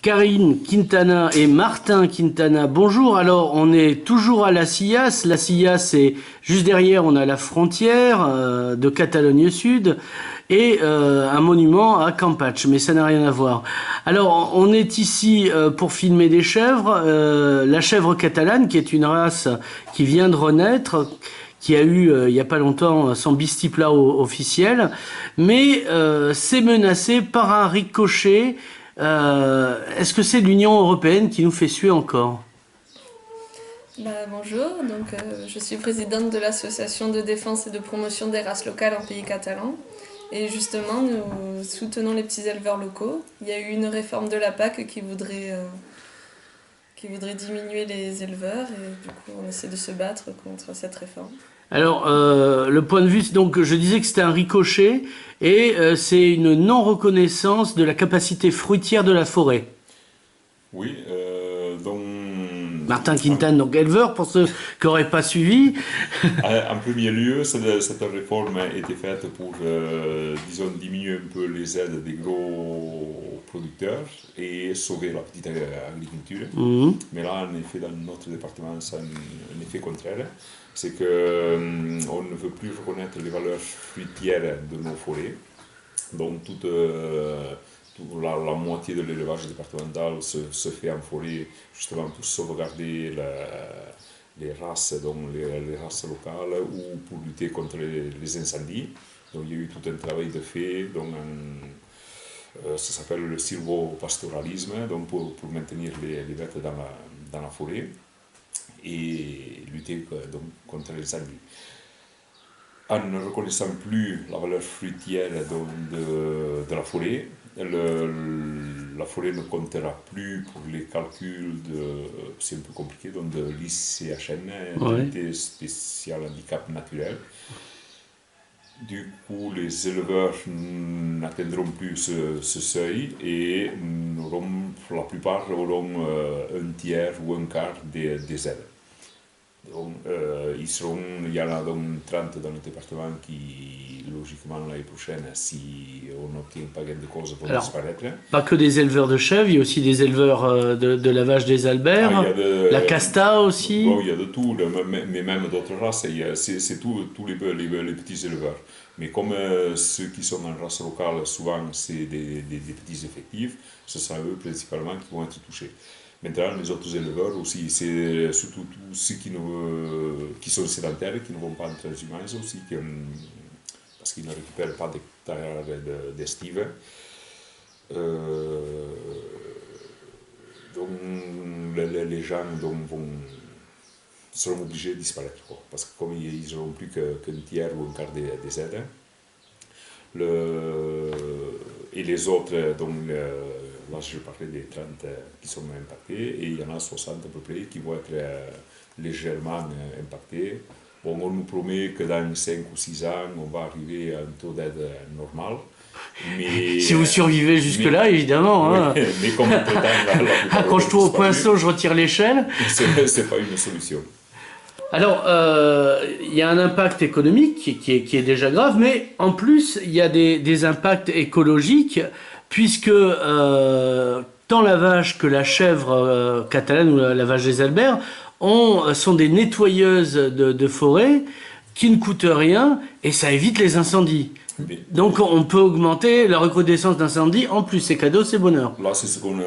Karine Quintana et Martin Quintana. Bonjour, alors on est toujours à la Sillas. La Sillas, c'est juste derrière, on a la frontière de Catalogne Sud et un monument à Campach, mais ça n'a rien à voir. Alors on est ici pour filmer des chèvres. La chèvre catalane, qui est une race qui vient de renaître, qui a eu il n'y a pas longtemps son bistiplat officiel, mais c'est menacé par un ricochet. Est-ce que c'est l'Union européenne qui nous fait suer encore? Bonjour, je suis présidente de l'association de défense et de promotion des races locales en pays catalan. Et justement, nous soutenons les petits éleveurs locaux. Il y a eu une réforme de la PAC qui voudrait diminuer les éleveurs et du coup on essaie de se battre contre cette réforme. Alors, le point de vue, donc, je disais que c'était un ricochet et c'est une non-reconnaissance de la capacité fruitière de la forêt. Oui, donc... Martin Quintana, donc éleveur, pour ceux qui n'auraient pas suivi. En premier lieu, cette réforme a été faite pour, disons, diminuer un peu les aides des gros producteurs et sauver la petite agriculture. Mais là, en effet, dans notre département, c'est un effet contraire. C'est qu'on ne veut plus reconnaître les valeurs fruitières de nos forêts. Donc, la moitié de l'élevage départemental se fait en forêt, justement pour sauvegarder les races, donc les races locales, ou pour lutter contre les incendies. Donc, il y a eu tout un travail de fait. Donc, ça s'appelle le silvopastoralisme, donc pour maintenir les bêtes dans la forêt et lutter donc, contre les incendies. En ne reconnaissant plus la valeur fruitière de la forêt, la forêt ne comptera plus pour les calculs c'est un peu compliqué, donc de l'ICHN, Unité spéciale handicap naturel. Du coup, les éleveurs n'atteindront plus ce seuil et la plupart auront un tiers ou un quart des aides. Donc, il y en a donc 30 dans le département qui, logiquement, l'année prochaine, si on n'obtient pas gain de cause, vont disparaître. Pas que des éleveurs de chèvres, il y a aussi des éleveurs de lavage des Alberts, la casta aussi. Bon, il y a de tout, mais même d'autres races, c'est tous les petits éleveurs. Mais comme ceux qui sont en race locale, souvent c'est des petits effectifs, ce sera eux principalement qui vont être touchés. Maintenant, les autres éleveurs aussi, c'est surtout tous ceux qui sont sédentaires, qui ne vont pas en transhumance aussi, parce qu'ils ne récupèrent pas d'hectares d'estive. Donc, les gens seront obligés de disparaître, quoi, parce que comme ils n'auront plus qu'un tiers ou un quart des aides. Et les autres, donc, là je parlais des 30 qui sont impactés et il y en a 60 à peu près qui vont être légèrement impactés. Bon, on nous promet que dans 5 ou 6 ans, on va arriver à un taux d'aide normal. Mais, si vous survivez jusque-là, évidemment. Mais comme accroche-toi au pinceau, je retire l'échelle. C'est pas une solution. Alors, il y a un impact économique qui est déjà grave, mais en plus, il y a des impacts écologiques, puisque tant la vache que la chèvre catalane ou la vache des Alberts sont des nettoyeuses de forêt qui ne coûtent rien et ça évite les incendies. Donc on peut augmenter la recrudescence d'incendies, en plus c'est cadeau, c'est bonheur. Là c'est ce qu'on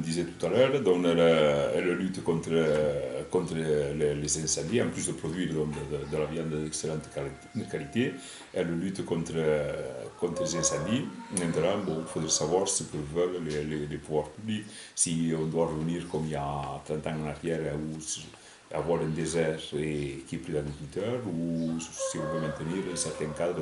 disait tout à l'heure, donc elle lutte contre les incendies, en plus de produire de la viande d'excellente qualité, elle lutte contre les incendies. Maintenant, bon, il faudrait savoir ce que veulent les pouvoirs publics, si on doit revenir comme il y a 30 ans en arrière, où avoir un désert et qui est plus d'agriculteurs, ou si on veut maintenir un certain cadre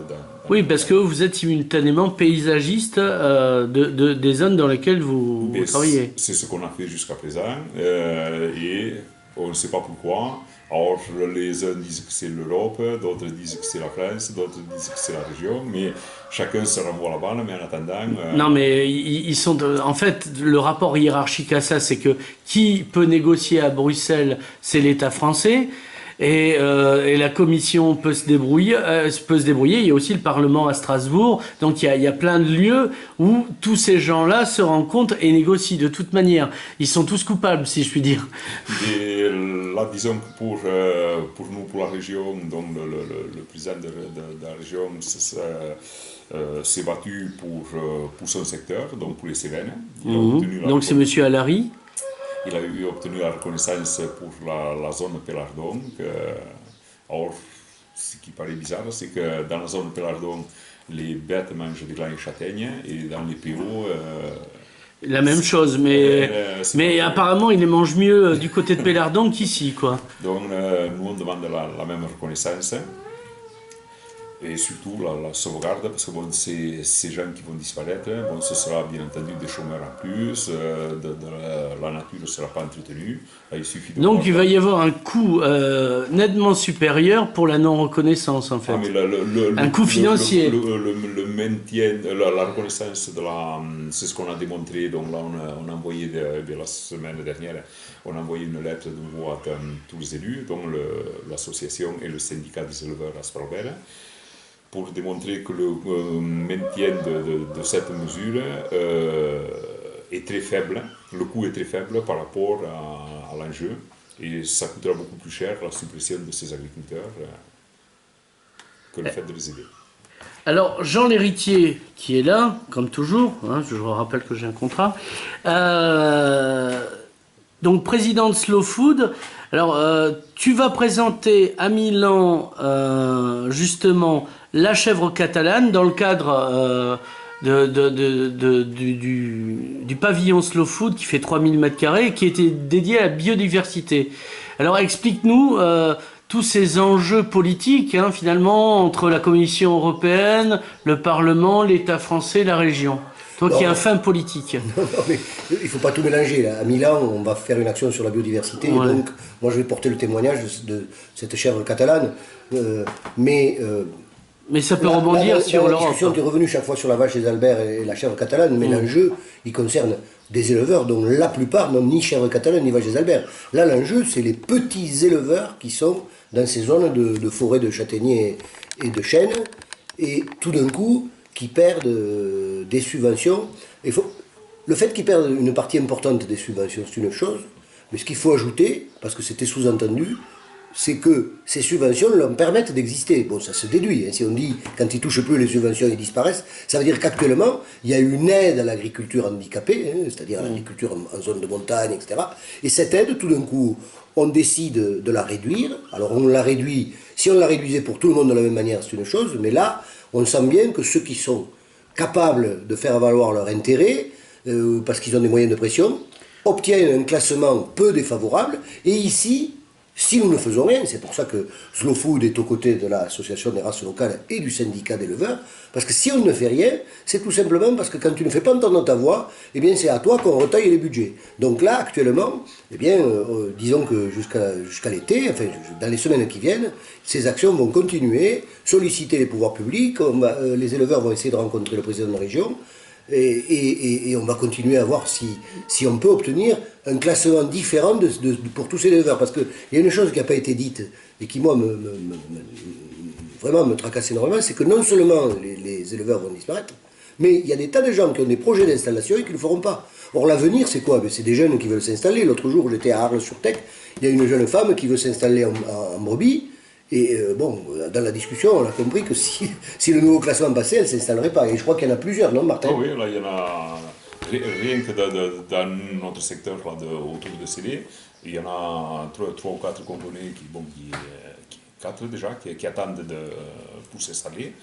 oui, parce que vous êtes simultanément paysagiste des zones dans lesquelles vous travaillez. C'est ce qu'on a fait jusqu'à présent, et on ne sait pas pourquoi. Alors, les uns disent que c'est l'Europe, d'autres disent que c'est la France, d'autres disent que c'est la région, mais chacun se renvoie la balle, mais en attendant... Non, mais ils sont... En fait, le rapport hiérarchique à ça, c'est que qui peut négocier à Bruxelles, c'est l'État français, et la commission peut se débrouiller. Il y a aussi le Parlement à Strasbourg. Donc il y a plein de lieux où tous ces gens-là se rencontrent et négocient. De toute manière, ils sont tous coupables, si je puis dire. Et là, disons que pour nous, pour la région, donc le président de la région s'est battu pour son secteur, donc pour les Cévennes. Donc c'est Monsieur Allary. Il a obtenu la reconnaissance pour la zone Pelardon. Or, ce qui paraît bizarre, c'est que dans la zone Pelardon, les bêtes mangent des grains châtaignes et dans les Péraux... la même chose, mais apparemment il les mange mieux du côté de Pelardon qu'ici, quoi. Donc nous on demande la même reconnaissance. Et surtout la sauvegarde, parce que bon, ces gens qui vont disparaître, bon, ce sera bien entendu des chômeurs en plus, la nature ne sera pas entretenue. Il suffit de donc il va y avoir un coût nettement supérieur pour la non-reconnaissance, en fait. Ah, mais un coût financier. Le maintien, la reconnaissance, c'est ce qu'on a démontré. Donc là, on a envoyé, la semaine dernière, on a envoyé une lettre de nouveau à tous les élus, donc l'association et le syndicat des éleveurs à Sparobel, pour démontrer que le maintien de cette mesure est très faible, le coût est très faible par rapport à l'enjeu, et ça coûtera beaucoup plus cher la suppression de ces agriculteurs que le fait de les aider. Alors, Jean l'héritier, qui est là, comme toujours, hein, je vous rappelle que j'ai un contrat, donc président de Slow Food. Alors, tu vas présenter à Milan, justement, la chèvre catalane dans le cadre du pavillon Slow Food qui fait 3000 m² et qui était dédié à la biodiversité. Alors, explique-nous tous ces enjeux politiques, hein, finalement, entre la Commission européenne, le Parlement, l'État français, la région. Toi qui es un fin politique. Non, mais il ne faut pas tout mélanger. Là. À Milan, on va faire une action sur la biodiversité. Ouais. Et donc, moi, je vais porter le témoignage de cette chèvre catalane. Mais ça peut rebondir sur l'Europe. La discussion est revenue chaque fois sur la vache des Albert et la chèvre catalane, mais l'enjeu, il concerne des éleveurs dont la plupart n'ont ni chèvre catalane ni vache des Albert. Là, l'enjeu, c'est les petits éleveurs qui sont dans ces zones de forêts de châtaigniers et de chênes, et tout d'un coup, qui perdent des subventions. Le fait qu'ils perdent une partie importante des subventions, c'est une chose, mais ce qu'il faut ajouter, parce que c'était sous-entendu, c'est que ces subventions leur permettent d'exister. Bon, ça se déduit. Hein. Si on dit, quand ils ne touchent plus les subventions, ils disparaissent, ça veut dire qu'actuellement, il y a une aide à l'agriculture handicapée, hein, c'est-à-dire à l'agriculture en zone de montagne, etc. Et cette aide, tout d'un coup, on décide de la réduire. Alors on la réduit, si on la réduisait pour tout le monde de la même manière, c'est une chose, mais là, on sent bien que ceux qui sont capables de faire valoir leur intérêt, parce qu'ils ont des moyens de pression, obtiennent un classement peu défavorable, et ici, si nous ne faisons rien, c'est pour ça que Slow Food est aux côtés de l'association des races locales et du syndicat d'éleveurs, parce que si on ne fait rien, c'est tout simplement parce que quand tu ne fais pas entendre ta voix, eh bien c'est à toi qu'on retaille les budgets. Donc là, actuellement, eh bien, disons que jusqu'à l'été, enfin dans les semaines qui viennent, ces actions vont continuer, solliciter les pouvoirs publics, les éleveurs vont essayer de rencontrer le président de la région, et on va continuer à voir si on peut obtenir un classement différent pour tous ces éleveurs. Parce qu'il y a une chose qui n'a pas été dite et qui, moi, vraiment me tracasse énormément, c'est que non seulement les éleveurs vont disparaître, mais il y a des tas de gens qui ont des projets d'installation et qui ne le feront pas. Or, l'avenir, c'est quoi? C'est des jeunes qui veulent s'installer. L'autre jour, j'étais à Arles-sur-Tech, il y a une jeune femme qui veut s'installer en brebis. Et bon, dans la discussion, on a compris que si le nouveau classement passait, elle ne s'installerait pas. Et je crois qu'il y en a plusieurs, non, Martin? Oh oui, là, il y en a rien que dans notre secteur là, autour de CD. Il y en a 3 ou 4 Congolais qui attendent pour s'installer.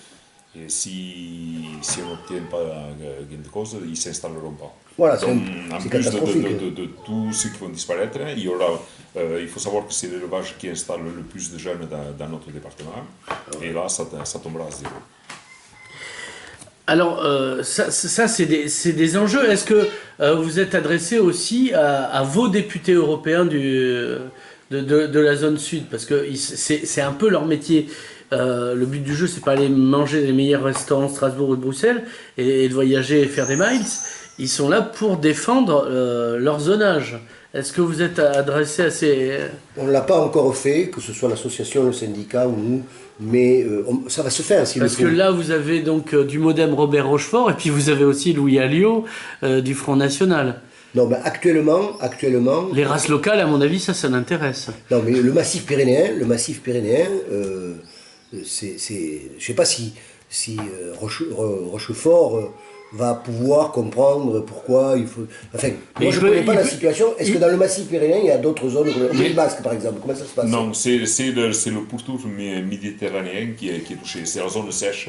Et si on n'obtient pas gain de cause, ils ne s'installeront pas. Voilà, donc, en plus de tous ceux qui vont disparaître, il faut savoir que c'est l'élevage qui installe le plus de jeunes dans notre département. Et là, ça tombera à zéro. Alors, ça c'est des enjeux. Est-ce que vous êtes adressé aussi à vos députés européens de la zone sud? Parce que c'est un peu leur métier. Le but du jeu, c'est pas aller manger les meilleurs restaurants de Strasbourg ou de Bruxelles et de voyager et faire des miles. ils sont là pour défendre leur zonage. Est-ce que vous êtes adressé à ces... On ne l'a pas encore fait, que ce soit l'association, le syndicat ou nous, mais ça va se faire s'il le Parce faut. que là, vous avez donc du Modem Robert Rochefort, et puis vous avez aussi Louis Alliot du Front National. Non, mais actuellement... Les races locales, à mon avis, ça l'intéresse. Non, mais le massif pyrénéen, je ne sais pas si Rochefort va pouvoir comprendre pourquoi il faut... Enfin, Mais moi je ne connais pas la situation. Est-ce que dans le massif pyrénéen, il y a d'autres zones, comme le Basque par exemple? Comment ça se passe? Non, c'est le pourtour méditerranéen qui est touché. C'est la zone sèche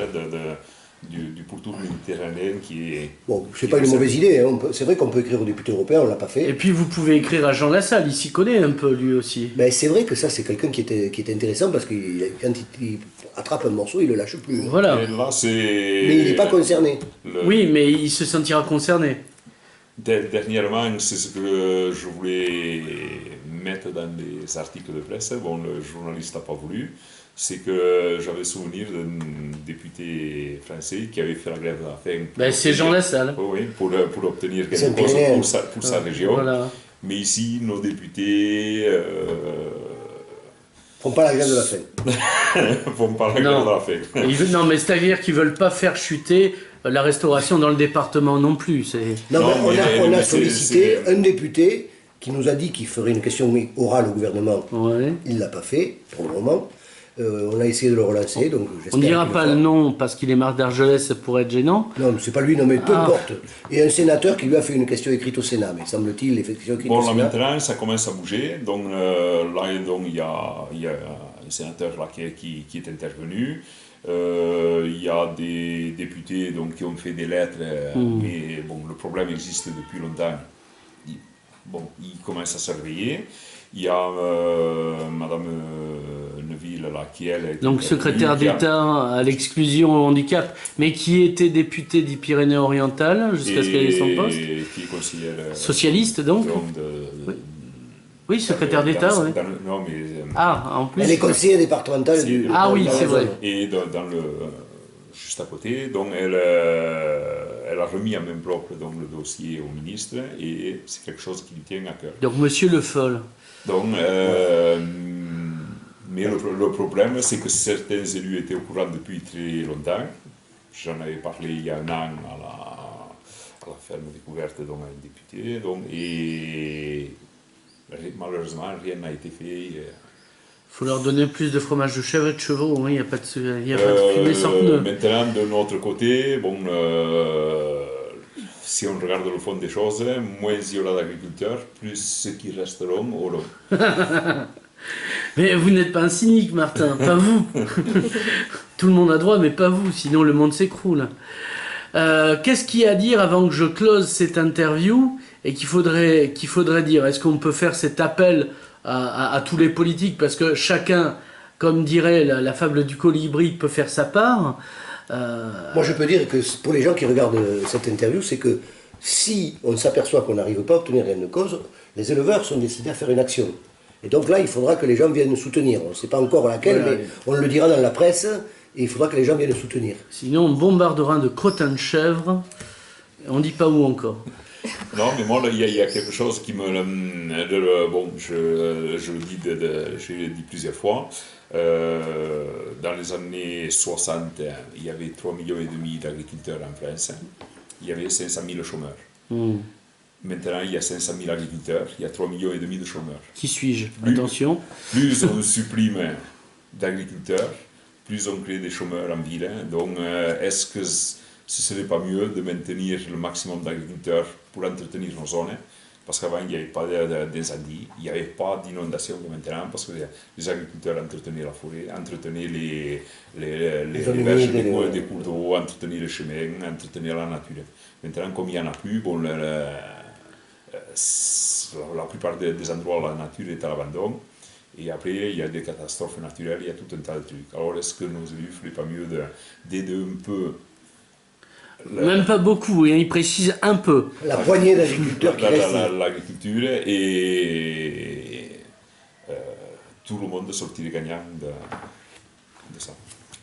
du pourtour méditerranéen qui est... Bon, c'est pas une mauvaise idée. Hein. C'est vrai qu'on peut écrire au député européen, on ne l'a pas fait. Et puis vous pouvez écrire à Jean Lassalle, il s'y connaît un peu lui aussi. Ben, c'est vrai que ça, c'est quelqu'un qui est intéressant parce que quand il attrape un morceau, il ne le lâche plus. Hein. Voilà. Et là, Mais il n'est pas concerné. Oui, mais il se sentira concerné. Dernièrement, c'est ce que je voulais mettre dans les articles de presse. Bon, le journaliste n'a pas voulu. C'est que j'avais souvenir d'un député français qui avait fait la grève de la faim. Ben, c'est Jean Lassalle. Oui, pour obtenir quelque C'est chose pour sa région. Voilà. Mais ici, nos députés Font pas la grève de la faim. font pas la grève de la faim. Non, mais c'est-à-dire qu'ils ne veulent pas faire chuter la restauration dans le département non plus. Non, mais on a mais sollicité un député qui nous a dit qu'il ferait une question orale au gouvernement. Ouais. Il ne l'a pas fait, pour le moment. On a essayé de le relancer, donc j'espère On ne dira qu'il pas fera. le nom parce qu'il est maire d'Argelès, ça pourrait être gênant. Non, c'est pas lui, non, mais peu importe. Et un sénateur qui lui a fait une question écrite au Sénat, mais semble-t-il, les questions écrites Bon, au là Sénat... maintenant, ça commence à bouger. Donc là, donc, il y a un sénateur là, qui est intervenu. Il y a des députés donc, qui ont fait des lettres, mais bon, le problème existe depuis longtemps. Ils commencent à se réveiller. Il y a Madame Neuville là, qui elle... Donc secrétaire d'État à l'exclusion au handicap, mais qui était député des Pyrénées-Orientales jusqu'à ce qu'elle ait son poste. Qui est conseillère... Socialiste donc Oui, secrétaire d'État, oui. Non, mais... Ah, en plus. Elle est conseillère départementale du... Ah oui, dans la c'est vrai. zone. Et dans le... juste à côté, donc elle a remis à main propre donc, le dossier au ministre et c'est quelque chose qui lui tient à cœur. Donc Monsieur Le Foll. Donc, mais le problème, c'est que certains élus étaient au courant depuis très longtemps. J'en avais parlé il y a un an à la ferme découverte donc, à un député. Donc, et malheureusement, rien n'a été fait. Il faut leur donner plus de fromage de chèvre et de chevaux, il n'y a pas de fumée sans pneu. Maintenant, de notre côté, bon, si on regarde le fond des choses, moins il y aura d'agriculteurs, plus ceux qui resteront auront. Mais vous n'êtes pas un cynique, Martin, pas vous. Tout le monde a droit, mais pas vous, sinon le monde s'écroule. Qu'est-ce qu'il y a à dire avant que je close cette interview et qu'il faudrait dire? Est-ce qu'on peut faire cet appel à tous les politiques? Parce que chacun, comme dirait la fable du colibri, peut faire sa part. Moi, je peux dire que pour les gens qui regardent cette interview, c'est que si on s'aperçoit qu'on n'arrive pas à obtenir gain de cause, les éleveurs sont décidés à faire une action. Et donc là, il faudra que les gens viennent nous soutenir. On ne sait pas encore laquelle, Voilà. mais on le dira dans la presse, et il faudra que les gens viennent nous soutenir. Sinon, on bombardera de crottins de chèvre. On ne dit pas où encore. Non, mais moi, il y a quelque chose qui me... bon, je le dis, je l'ai dit plusieurs fois. Dans les années 60, il y avait 3,5 millions d'agriculteurs en France. Il y avait 500 000 chômeurs. Maintenant, il y a 500 000 agriculteurs, il y a 3,5 millions de chômeurs. Qui suis-je? Attention. Plus on supprime d'agriculteurs, plus on crée des chômeurs en ville. Donc, est-ce que ce ne serait pas mieux de maintenir le maximum d'agriculteurs pour entretenir nos zones? Parce qu'avant, il n'y avait pas d'incendie, il n'y avait pas d'inondation comme maintenant, parce que les agriculteurs entretenaient la forêt, entretenaient les berges des cours d'eau, entretenaient les chemins, entretenaient la nature. Maintenant, comme il n'y en a plus, bon, la plupart des endroits, la nature est à l'abandon. Et après, il y a des catastrophes naturelles, il y a tout un tas de trucs. Alors, est-ce que nos élus ne feraient pas mieux d'aider un peu Même pas beaucoup, il précise un peu. La poignée d'agriculteurs qui restent. l'agriculture et tout le monde sortirait gagnant de ça.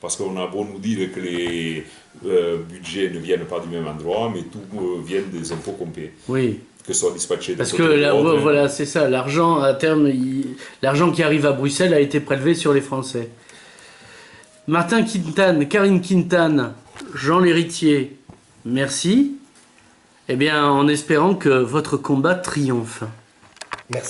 Parce qu'on a beau nous dire que les budgets ne viennent pas du même endroit, mais tout vient des impôts qu'on paie. Oui. Que ce soit dispatché Parce que voilà, c'est ça, l'argent à terme, l'argent qui arrive à Bruxelles a été prélevé sur les Français. Martin Quintane, Karine Quintane, Jean l'héritier, merci. Eh bien, en espérant que votre combat triomphe. Merci.